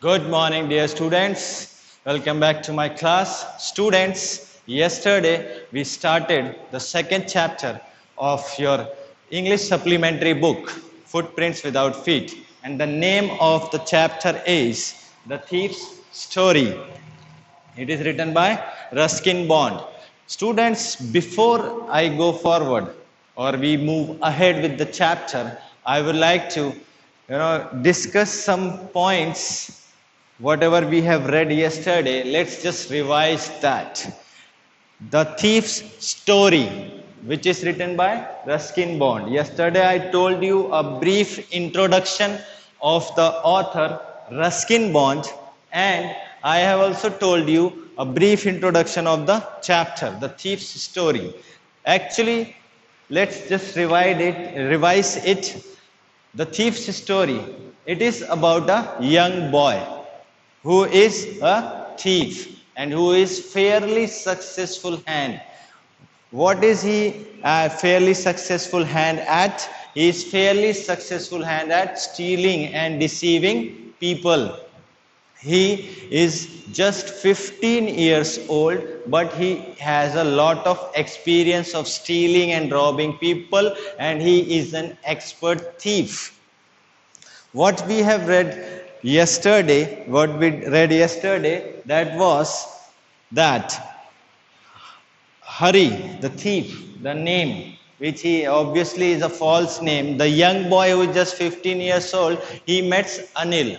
Good morning, dear students. Welcome back to my class. Students, yesterday we started the second chapter of your English supplementary book, Footprints Without Feet. And the name of the chapter is The Thief's Story. It is written by Ruskin Bond. Students, before I go forward or we move ahead with the chapter, I would like to discuss some points. Whatever we have read yesterday, let's just revise that. The Thief's Story, which is written by Ruskin Bond. Yesterday I told you a brief introduction of the author Ruskin Bond, and I have also told you a brief introduction of the chapter, The Thief's Story. Actually, let's just revise it. The Thief's Story. It is about a young boy who is a thief and who is fairly successful hand. What is he a fairly successful hand at? He is fairly successful hand at stealing and deceiving people. He is just 15 years old, but he has a lot of experience of stealing and robbing people, and he is an expert thief. What we read yesterday, that was that Hari, the thief, the name, which he obviously is a false name, the young boy who is just 15 years old, he met Anil,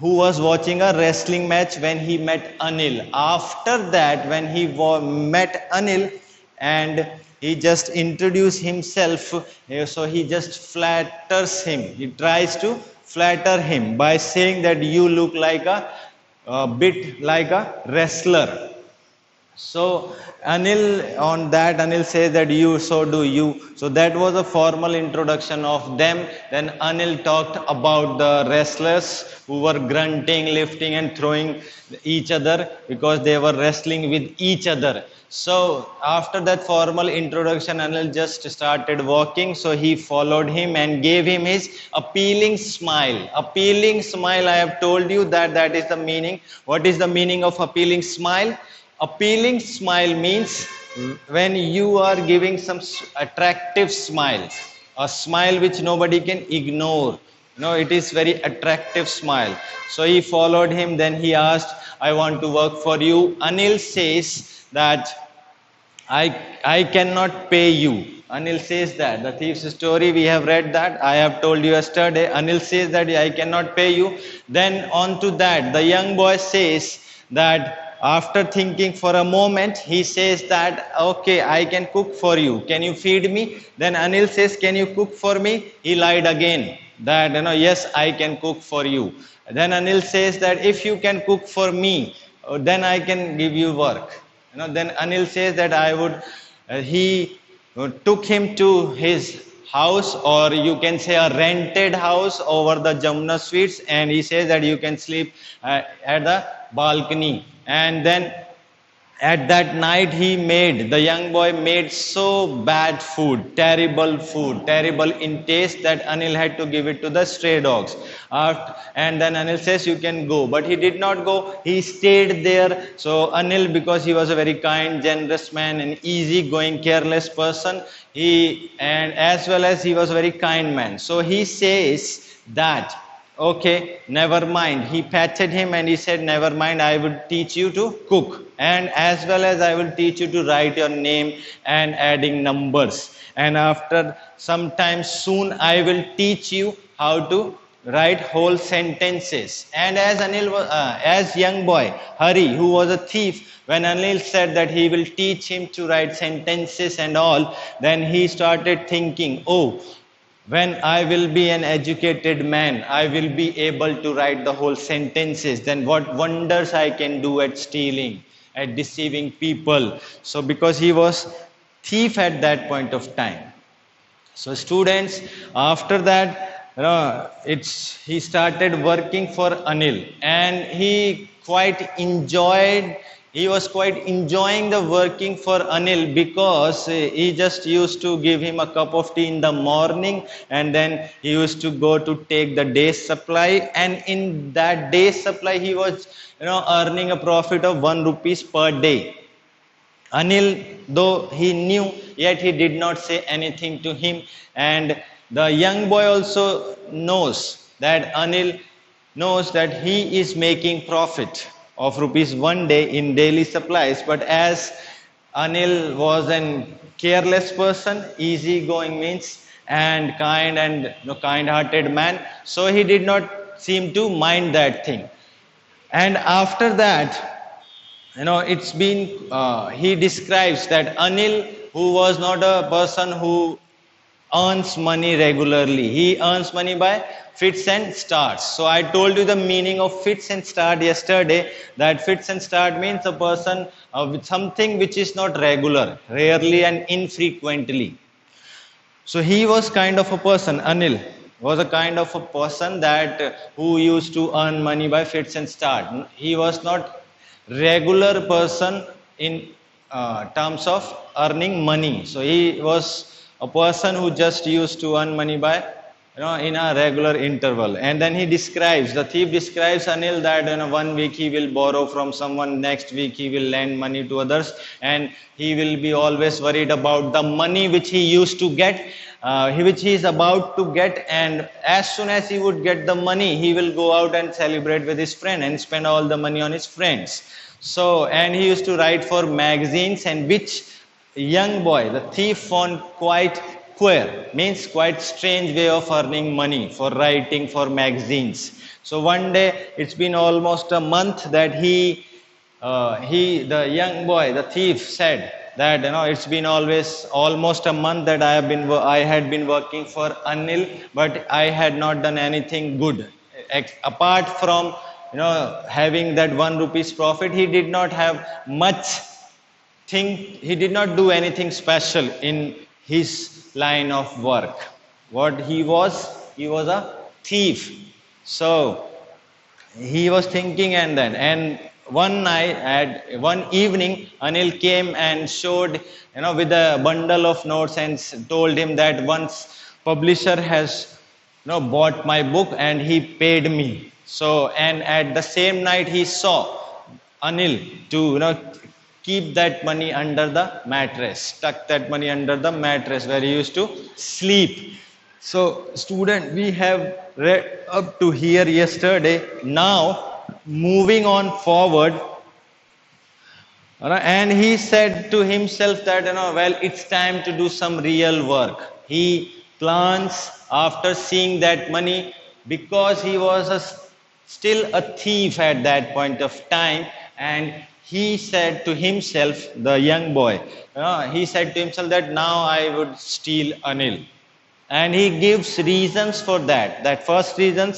who was watching a wrestling match when he met Anil. After that, when he met Anil and he just introduced himself, so he just flatters him. He tries to flatter him by saying that you look like a bit like a wrestler. So Anil says that you, so do you. So that was a formal introduction of them. Then Anil talked about the wrestlers who were grunting, lifting and throwing each other because they were wrestling with each other. So after that formal introduction, Anil just started walking. So he followed him and gave him his appealing smile. Appealing smile, I have told you that is the meaning. What is the meaning of appealing smile? Appealing smile means when you are giving some attractive smile, a smile which nobody can ignore. It is very attractive smile. So he followed him, then he asked, I want to work for you. Anil says that I cannot pay you. Anil says that. The thief's story, we have read that. I have told you yesterday. Anil says that I cannot pay you. Then on to that, the young boy says that after thinking for a moment, he says that, okay, I can cook for you. Can you feed me? Then Anil says, can you cook for me? He lied again that, yes, I can cook for you. Then Anil says that if you can cook for me, then I can give you work. Then Anil says that he took him to his house, or you can say a rented house over the Jamuna Sweets, and he says that you can sleep at the balcony. And then at that night the young boy made so bad food, terrible in taste, that Anil had to give it to the stray dogs. And then Anil says you can go, but he did not go, he stayed there. So Anil, because he was a very kind, generous man, an easy-going, careless person, and as well as he was a very kind man. So he says that, okay, never mind. He patted him and he said, never mind, I will teach you to cook. And as well as I will teach you to write your name and adding numbers. And after some time soon, I will teach you how to write whole sentences. And as young boy, Hari, who was a thief, when Anil said that he will teach him to write sentences and all, then he started thinking, oh, when I will be an educated man, I will be able to write the whole sentences. Then what wonders I can do at stealing, at deceiving people. So because he was thief at that point of time. So students, after that, he started working for Anil, and he quite enjoyed he was quite enjoying the working for Anil, because he just used to give him a cup of tea in the morning, and then he used to go to take the day's supply, and in that day's supply he was earning a profit of 1 rupees per day. Anil, though he knew, yet he did not say anything to him. And the young boy also knows that Anil knows that he is making profit of rupees 1 day in daily supplies. But as Anil was an careless person, easygoing means, and kind-hearted man, so he did not seem to mind that thing. And after that, it's been he describes that Anil, who was not a person who earns money regularly, he earns money by fits and starts. So I told you the meaning of fits and start yesterday, that fits and start means a person with something which is not regular, rarely and infrequently. So he was kind of a person, Anil was a kind of a person that who used to earn money by fits and start. He was not regular person in terms of earning money. So he was a person who just used to earn money by in a regular interval. And then he describes, the thief describes Anil that 1 week he will borrow from someone, next week he will lend money to others, and he will be always worried about the money which he used to get, which he is about to get, and as soon as he would get the money, he will go out and celebrate with his friend and spend all the money on his friends. So, and he used to write for magazines, and which young boy, the thief, found quite queer, means quite strange way of earning money for writing for magazines. So one day, it's been almost a month that the young boy, the thief, said that it's been almost a month that I had been working for Anil, but I had not done anything good. Apart from having that 1 rupees profit, he did not have much thing. He did not do anything special in his line of work. What he was a thief. So he was thinking, and one evening Anil came and showed with a bundle of notes and told him that once publisher has bought my book and he paid me. So, and at the same night he saw Anil to keep that money under the mattress, stuck that money under the mattress where he used to sleep. So student, we have read up to here yesterday. Now moving on forward, and he said to himself that well, it's time to do some real work. He plans, after seeing that money, because he was still a thief at that point of time, and he said to himself, the young boy, he said to himself that now I would steal Anil. And he gives reasons for that. That first reason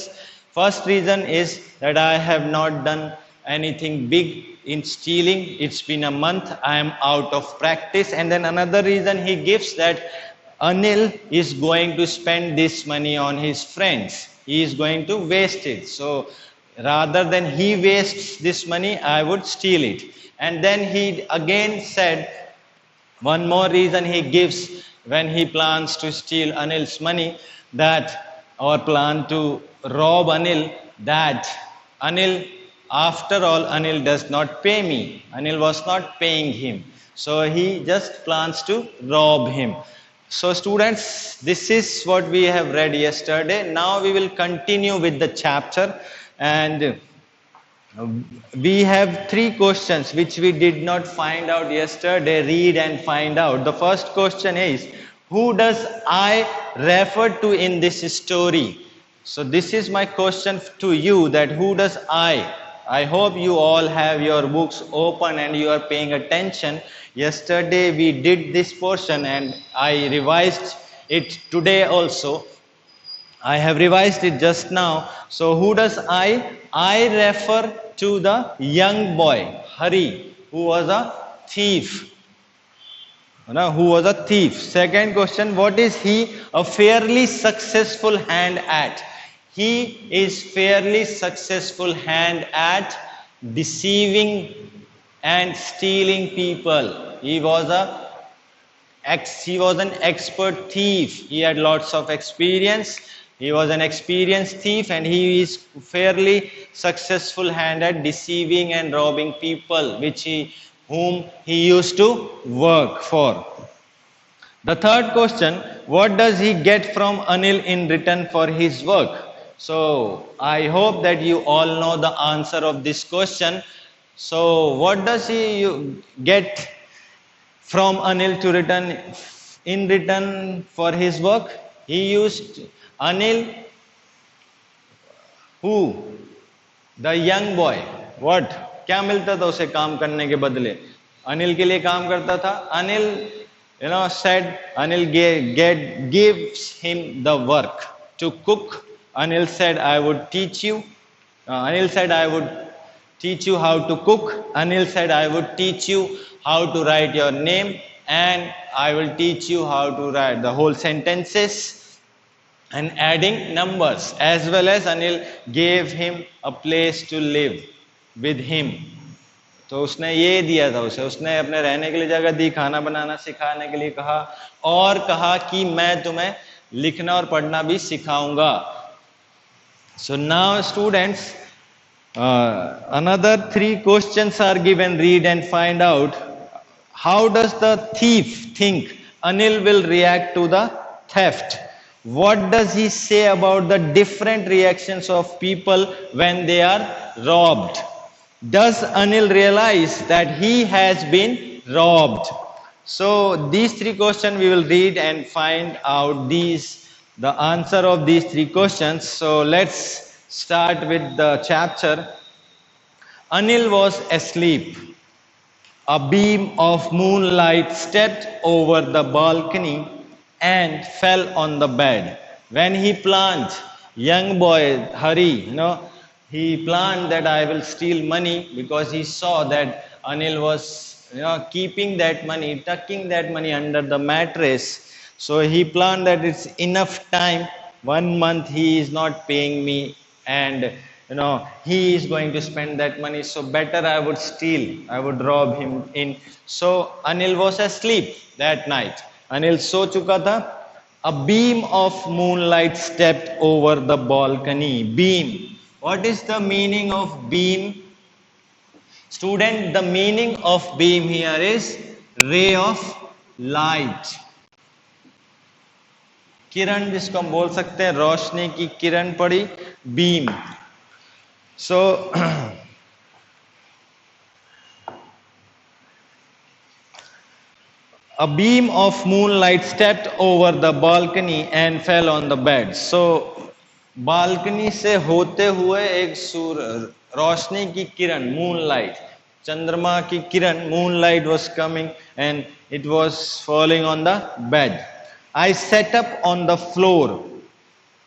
is that I have not done anything big in stealing. It's been a month, I am out of practice. And then another reason he gives, that Anil is going to spend this money on his friends. He is going to waste it. So rather than he wastes this money, I would steal it. And then he again said, one more reason he gives when he plans to steal Anil's money, or plan to rob Anil, that Anil, after all, Anil does not pay me. Anil was not paying him. So he just plans to rob him. So students, this is what we have read yesterday. Now we will continue with the chapter. And we have 3 questions which we did not find out yesterday. Read and find out. The first question is, who does I refer to in this story? So this is my question to you, that who does I hope you all have your books open and you are paying attention. Yesterday we did this portion and I revised it today also. I have revised it just now. So who does I refer to the young boy, Hari, who was a thief. Who was a thief. Second question, what is he a fairly successful hand at? He is fairly successful hand at deceiving and stealing people. He was an expert thief. He had lots of experience. He was an experienced thief, and he is fairly successful hand at deceiving and robbing people, whom he used to work for. The third question, what does he get from Anil in return for his work? So I hope that you all know the answer of this question. So what does he get from Anil to return in return for his work? He used Anil, who? The young boy. What? क्या मिलता था उसे काम करने के बदले? अनिल के लिए काम करता था. Anil said, gives him the work to cook. Anil said, I would teach you. Anil said, I would teach you how to cook. Anil said, I would teach you how to write your name, and I will teach you how to write the whole sentences and adding numbers. As well as Anil gave him a place to live with him. तो उसने ये दिया था उसने अपने रहने के लिए जगह दी, खाना बनाना सिखाने के लिए कहा, और कहा कि मैं तुम्हें लिखना और पढ़ना भी सिखाऊंगा. So now students, another 3 questions are given. Read and find out how does the thief think Anil will react to the theft. What does he say about the different reactions of people when they are robbed? Does Anil realize that he has been robbed? So these 3 questions we will read and find out the answer of these 3 questions. So let's start with the chapter. Anil was asleep. A beam of moonlight stepped over the balcony and fell on the bed. When he planned, young boy Hari, he planned that I will steal money, because he saw that Anil was keeping that money, tucking that money under the mattress. So he planned that it's enough time, 1 month he is not paying me, and he is going to spend that money, so better I would steal, I would rob him in. So Anil was asleep that night. Anil so chuka tha. A beam of moonlight stepped over the balcony. Beam. What is the meaning of beam? Student, the meaning of beam here is ray of light. किरण जिसको हम बोल सकते हैं, रोशनी की किरण पड़ी, beam. So a beam of moonlight stepped over the balcony and fell on the bed. So balcony से होते हुए एक रोशनी की किरण, मूनलाइट, चंद्रमा की किरण, moonlight was coming and it was falling on the bed. I sat up on the floor.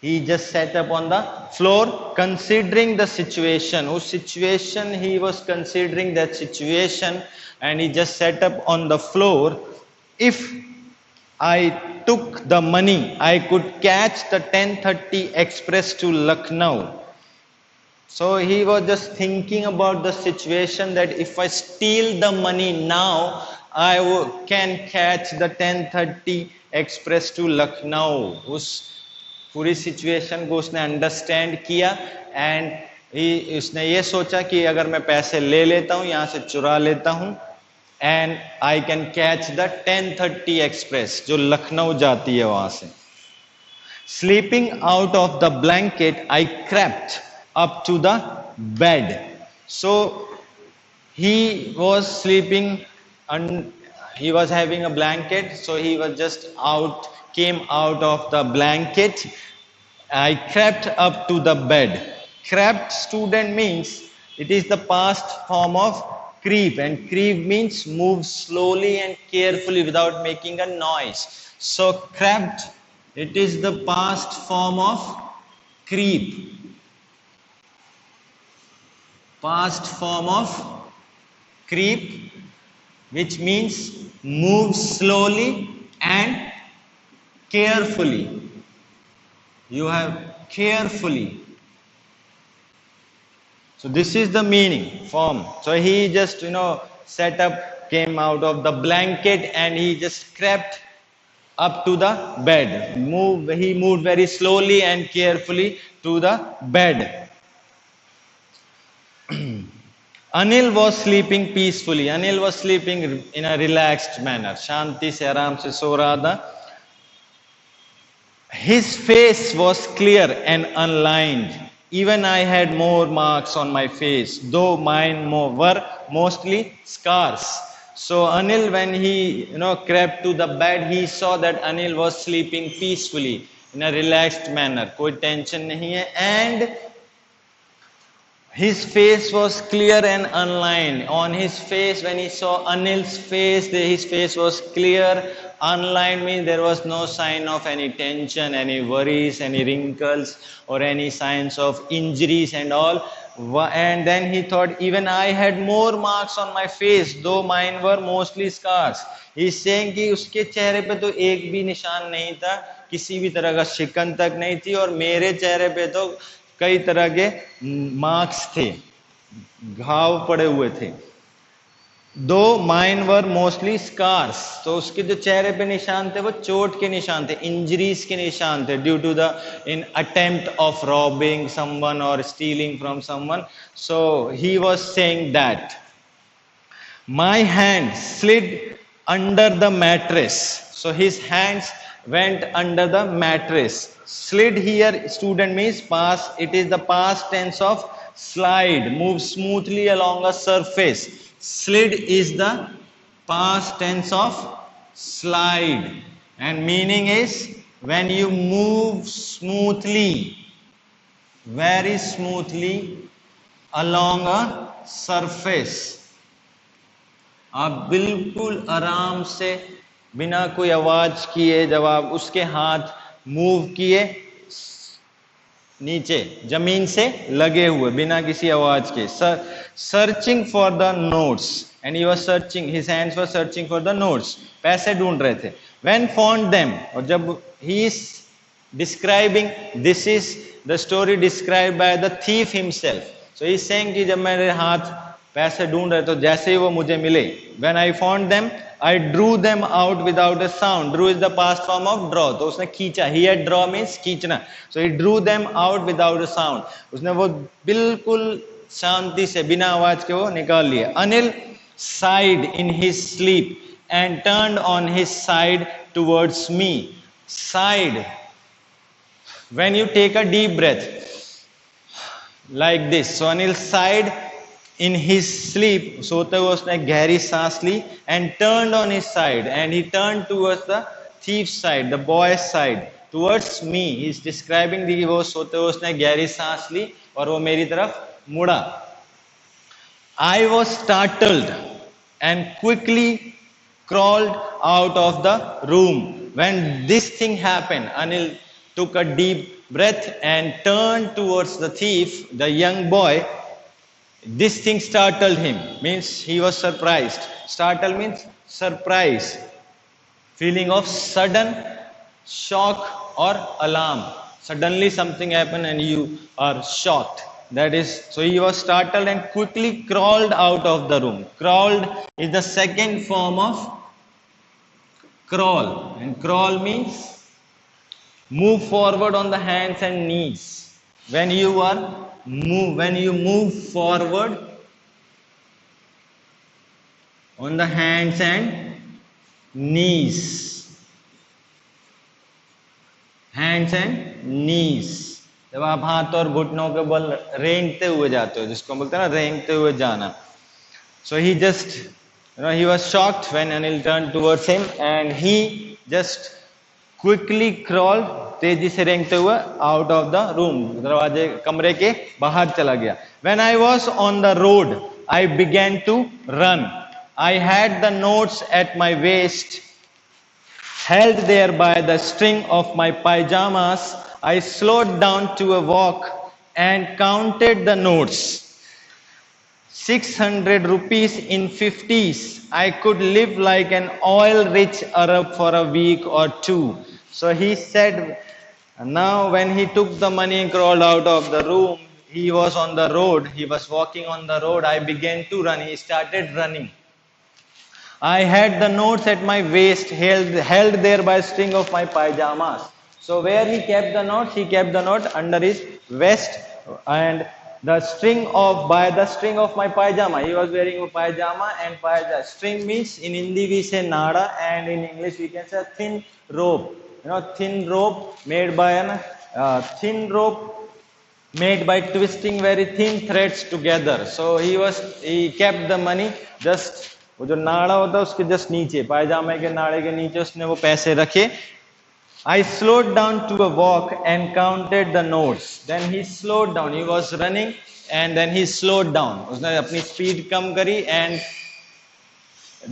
He just sat up on the floor, considering the situation. उस situation, he was considering that situation, and he just sat up on the floor. If I took the money, I could catch the 10:30 express to Lucknow. So he was just thinking about the situation that if I steal the money now, I can catch the 10:30 express to Lucknow. उस पूरी situation को उसने understand किया, and उसने ये सोचा कि अगर मैं पैसे ले लेता हूँ, यहाँ से चुरा लेता हूँ, and I can catch the 10:30 express जो लखनऊ जाती है वहां से. Sleeping out of the blanket, I crept up to the bed. So he was sleeping and he was having a blanket, so he was just came out of the blanket. I crept up to the bed. Crept, student, means it is the past form of creep, and creep means move slowly and carefully without making a noise. So crept, it is the past form of creep. Past form of creep, which means move slowly and carefully. You have carefully. So this is the meaning form. So he just came out of the blanket, and he just crept up to the bed. He moved very slowly and carefully to the bed. Anil was sleeping peacefully. Anil was sleeping in a relaxed manner. Shanti se aram se so raha tha. His face was clear and unlined. Even I had more marks on my face, though mine were mostly scars. So Anil, when he crept to the bed, he saw that Anil was sleeping peacefully in a relaxed manner. कोई tension नहीं है, and his face was clear and unlined. On his face, when he saw Anil's face, his face was clear. Unlined means there was no sign of any tension, any worries, any wrinkles, or any signs of injuries and all. And then he thought, even I had more marks on my face, though mine were mostly scars. He's saying कि उसके चेहरे पे तो एक भी निशान नहीं था, किसी भी तरह का शिकन तक नहीं थी, और मेरे चेहरे पे तो कई तरह के मार्क्स थे, घाव पड़े हुए थे. दो माइन वर मोस्टली स्कार्स, तो उसके जो चेहरे पे निशान थे वो चोट के निशान थे, इंजरीज के निशान थे, due to the in attempt of robbing someone और stealing from someone. So he was saying that my hand slid under the mattress. So his hands went under the mattress. Slid here, student, means past. It is the past tense of slide. Move smoothly along a surface. Slid is the past tense of slide, and meaning is when you move smoothly, very smoothly along a surface. आप बिल्कुल आराम से बिना कोई आवाज किए जब आप उसके हाथ मूव किए नीचे जमीन से लगे हुए बिना किसी आवाज के. Searching for the notes, and he was searching, his hands were searching for the notes. पैसे ढूंढ रहे थे. व्हेन फाउंड देम, और जब he is describing, this is the story described by the thief himself. So he is saying कि जब मेरे हाथ पैसे ढूंढ रहे तो जैसे ही वो मुझे मिले, when I found them I drew them out without a sound. Drew is the past form of draw. तो उसने खींचा. Here draw means खींचना. So he drew them out without a sound. उसने वो बिल्कुल शांति से बिना आवाज के वो निकाल लिए. Anil sighed in his sleep and turned on his side towards me. Sighed. When you take a deep breath like this. So Anil sighed in his sleep, सोते हुए उसने गहरी सांस ली, and turned on his side, and he turned towards the thief's side, the boy's side, towards me. He is describing कि वो सोते हुए उसने गहरी सांस ली और वो मेरी तरफ मुड़ा. I was startled and quickly crawled out of the room. When this thing happened, Anil took a deep breath and turned towards the thief, the young boy. This thing startled him, means he was surprised. Startle means surprise, feeling of sudden shock or alarm. Suddenly something happened and you are shocked. That is, so he was startled and quickly crawled out of the room. Crawled is the second form of crawl, and crawl means move forward on the hands and knees. When you move forward on the hands and knees. Hands and knees. जब आप हाथ और घुटनों के बल रेंगते हुए जाते हो, जिसको बोलते हैं ना रेंगते हुए जाना. So he just, he was shocked when Anil turned towards him, and he just quickly crawled, तेजी से रेंगते हुए out of the room, दरवाजे कमरे के बाहर चला गया. When I was on the road, I began to run. I had the notes at my waist, held there by the string of my pajamas. I slowed down to a walk and counted the notes. 600 rupees in 50s. I could live like an oil-rich Arab for a week or two. So he said, now when he took the money and crawled out of the room, he was on the road. He was walking on the road. I began to run. He started running. I had the notes at my waist, held there by a string of my pajamas. So where he kept the notes? He kept the note under his vest and by the string of my pajama. He was wearing a pajama and pajama. String means in Hindi we say nada and in English we can say thin rope. Thin rope made by thin rope made by twisting very thin threads together. So he kept the money just वो जो नाड़ा होता है उसके just नीचे पायजामे के नाड़े के नीचे उसने वो पैसे रखे. I slowed down to a walk and counted the notes. Then he slowed down. He was running and then he slowed down. उसने अपनी स्पीड कम करी and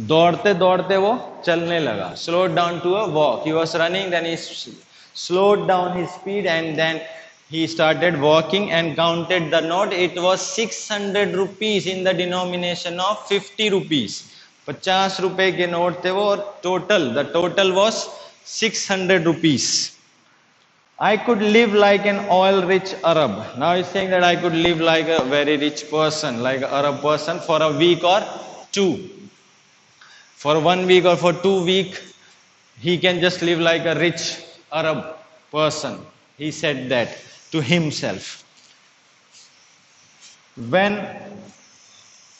दौड़ते दौड़ते वो चलने लगा. Slowed down to a walk. He was running, then he slowed down his speed and then he started walking and counted the note. It was 600 rupees in the denomination of 50 rupees. 50 रुपए के note थे वो और the total was 600 rupees. I could live like an oil-rich Arab. Now he's saying that I could live like a very rich person, like an Arab person for a week or two. For 1 week or for 2 weeks, he can just live like a rich Arab person. He said that to himself.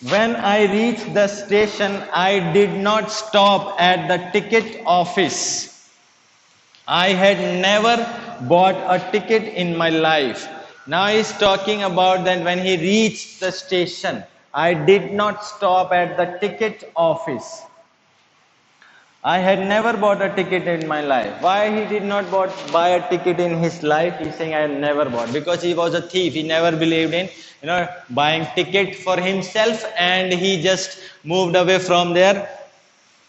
When I reached the station, I did not stop at the ticket office. I had never bought a ticket in my life. Now he's talking about that when he reached the station, I did not stop at the ticket office. I had never bought a ticket in my life. Why he did not buy a ticket in his life? He's saying I had never bought. Because he was a thief. He never believed in buying ticket for himself and he just moved away from there.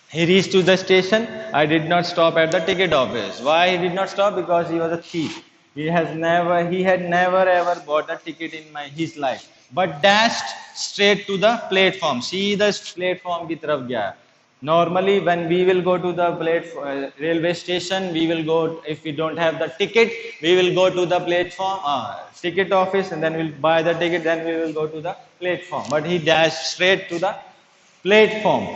He reached to the station. I did not stop at the ticket office. Why he did not stop? Because he was a thief. He had never ever bought a ticket in his life. But dashed straight to the platform. See the platform की तरफ गया. Normally, when we will go to the railway station, we will go, if we don't have the ticket, we will go to the platform, ticket office, and then we'll buy the ticket, then we will go to the platform. But he dashed straight to the platform.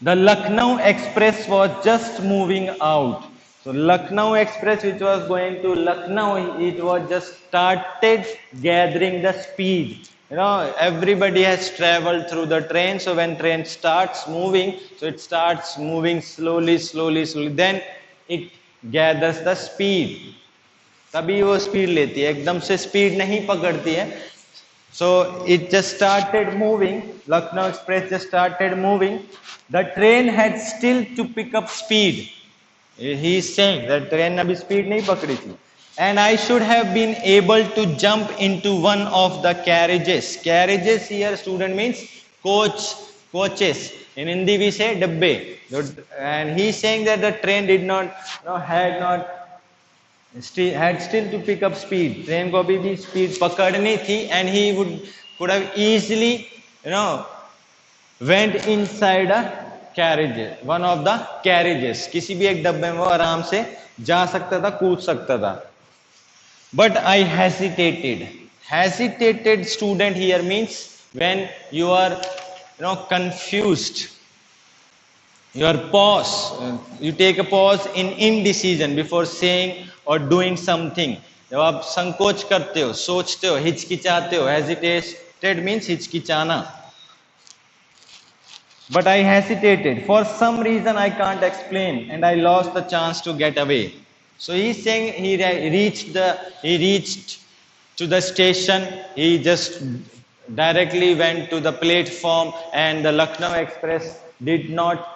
The Lucknow Express was just moving out. So Lucknow Express, which was going to Lucknow, it was just started gathering the speed. Everybody has traveled through the train. So when train starts moving, so it starts moving slowly. Then it gathers the speed. तभी वो speed लेती है, एकदम से speed नहीं पकड़ती है. So it just started moving. Lucknow Express just started moving. The train had still to pick up speed. He is saying that train अभी speed नहीं पकड़ी थी. And I should have been able to jump into one of the carriages. Carriages here, student, means coaches. In Hindi we say dabbe. And he is saying that the train had still to pick up speed. Train को अभी भी speed पकड़नी थी, and he could have easily, went inside a carriage, one of the carriages. किसी भी एक डब्बे में वो आराम से जा सकता था, कूद सकता था. But I hesitated. Hesitated, student, here means when you are, confused. You are pause. You take a pause in indecision before saying or doing something. जब आप संकोच करते हो, सोचते हो, हिचकिचाते हो. Hesitated means हिचकिचाना. But I hesitated. For some reason I can't explain, and I lost the chance to get away. So he's saying he reached to the station. He just directly went to the platform, and the Lucknow Express did not,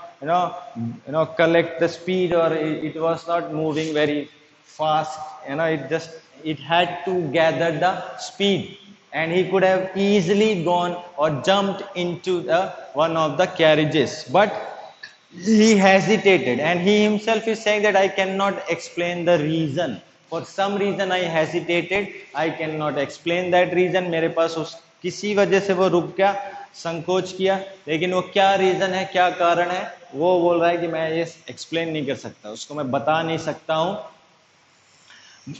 collect the speed, or it was not moving very fast. It had to gather the speed, and he could have easily gone or jumped into one of the carriages, but he hesitated, and he himself is saying that I cannot explain the reason. For some reason I hesitated. I cannot explain that reason. मेरे पास किसी वजह से वो रुक गया, संकोच किया, लेकिन वो क्या रीजन है, क्या कारण है, वो बोल रहा है कि मैं ये एक्सप्लेन नहीं कर सकता, उसको मैं बता नहीं सकता हूं.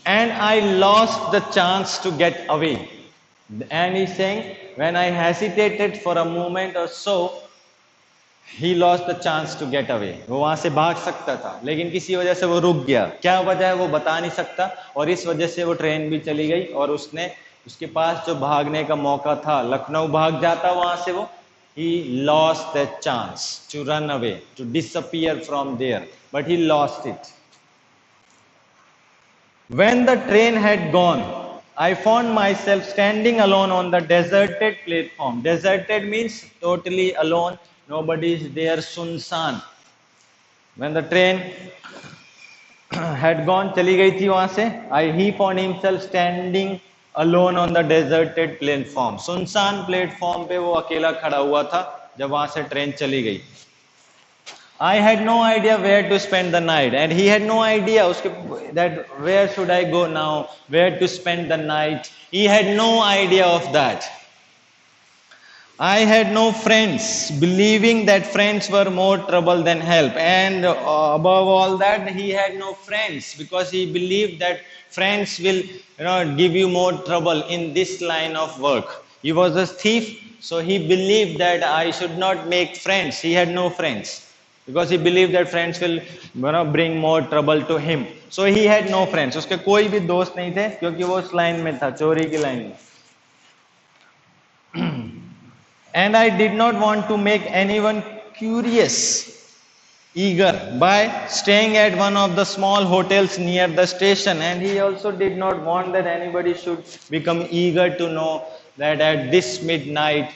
And I lost the chance to get away. And he's saying when I hesitated for a moment or so, He lost the chance to get away. वो वहां से भाग सकता था लेकिन किसी वजह से वो रुक गया. क्या वजह है वो बता नहीं सकता और इस वजह से वो ट्रेन भी चली गई और उसके पास जो भागने का मौका था, लखनऊ भाग जाता वहां से वो. He lost that chance to run away, to disappear from there, but he lost it. When the train had gone, I found myself standing alone on the deserted platform. Deserted means totally alone, nobody is there, sunsan. When the train had gone, चली गई थी वहां से, he found himself standing alone on the deserted platform. सुनसान platform पे वो अकेला खड़ा हुआ था जब वहां से ट्रेन चली गई. I had no idea where to spend the night, and he had no idea that where should I go now, where to spend the night. He had no idea of that. I had no friends, believing that friends were more trouble than help. And above all that, he had no friends because he believed that friends will, give you more trouble in this line of work. He was a thief, so he believed that I should not make friends. He had no friends because he believed that friends will, bring more trouble to him. So he had no friends. उसके कोई भी दोस्त नहीं थे क्योंकि वो उस line में था, चोरी की लाइन में. And I did not want to make anyone curious, eager, by staying at one of the small hotels near the station. And he also did not want that anybody should become eager to know that at this midnight,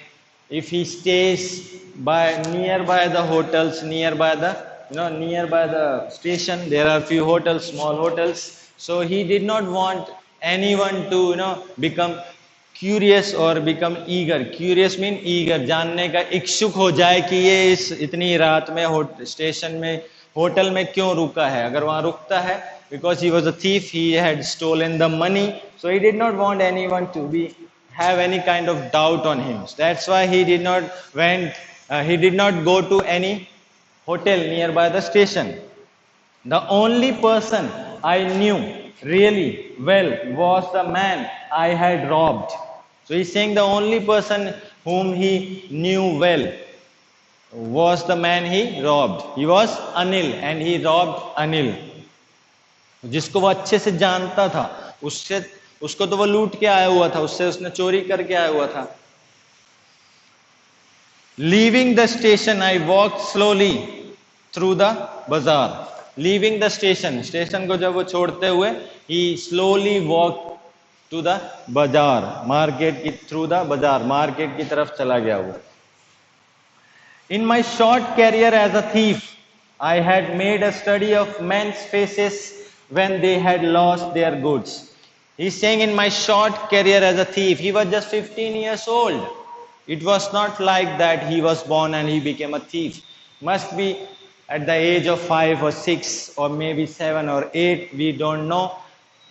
if he stays nearby the hotels, nearby the station, there are few hotels, small hotels. So he did not want anyone to, become curious or become eager. Curious mean eager, जानने का इच्छुक हो जाए कि ये इस इतनी रात में स्टेशन में होटल में क्यों रुका है. अगर वहां रुकता है, because he was a thief, he had stolen the money, so he did not want anyone to have any kind of doubt on him. That's why he did not go to any hotel nearby the station. The only person I knew really well was the man I had robbed. So he's saying the only person whom he knew well was the man he robbed. He was Anil, and he robbed Anil. जिसको वो अच्छे से जानता था, उसको तो वो लूट के आया हुआ था, उससे उसने चोरी करके आया हुआ था. Leaving the station, I walked slowly through the bazaar. Leaving the station को जब वो छोड़ते हुए, he slowly walked to the bazaar, through the bazaar, market की तरफ चला गया वो. In my short career as a thief, I had made a study of men's faces when they had lost their goods. He's saying in my short career as a thief, he was just 15 years old. It was not like that he was born and he became a thief. Must be at the age of 5 or 6 or maybe 7 or 8, we don't know.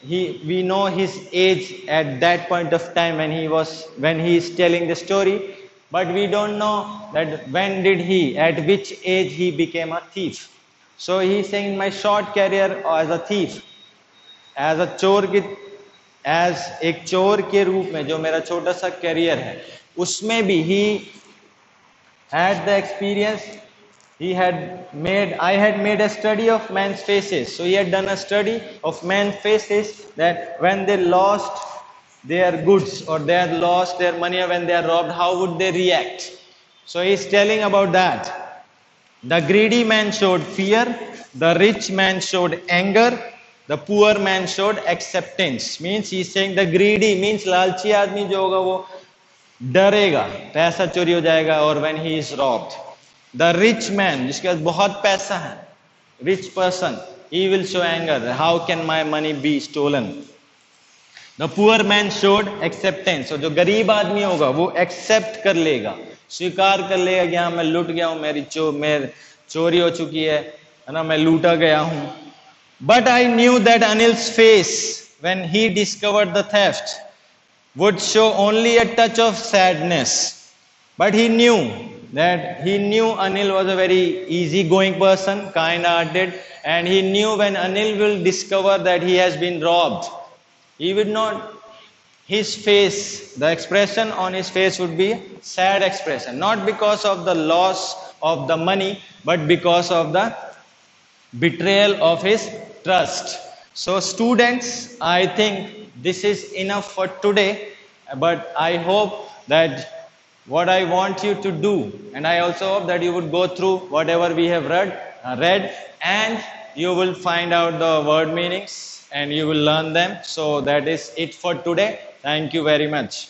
We know his age at that point of time when he is telling the story, but we don't know that at which age he became a thief. So he is saying in my short career as a thief, as एक चोर के रूप में जो मेरा छोटा सा career है, उसमें भी he had the experience. I had made a study of men's faces. So he had done a study of men's faces, that when they lost their goods or they had lost their money or when they are robbed, how would they react? So he is telling about that. The greedy man showed fear, the rich man showed anger, the poor man showed acceptance. Means he is saying the greedy means लालची आदमी जो होगा वो डरेगा, पैसा चोरी हो जाएगा, और when he is robbed. The rich man, जिसके पास बहुत पैसा है, rich person, he will show anger. How can my money be stolen? The poor man showed acceptance. So जो गरीब आदमी होगा वो accept कर लेगा, स्वीकार कर लेगा कि हाँ मैं लूट गया हूँ, मेरी चोरी हो चुकी है ना, मैं लूटा गया हूँ. But I knew that Anil's face when he discovered the theft would show only a touch of sadness. But he knew Anil was a very easygoing person, kind-hearted, and he knew when Anil will discover that he has been robbed, he would not, his face, the expression on his face would be sad expression, not because of the loss of the money, but because of the betrayal of his trust. So, students, I think this is enough for today, but I hope that what I want you to do, and I also hope that you would go through whatever we have read, and you will find out the word meanings and you will learn them. So, that is it for today. Thank you very much.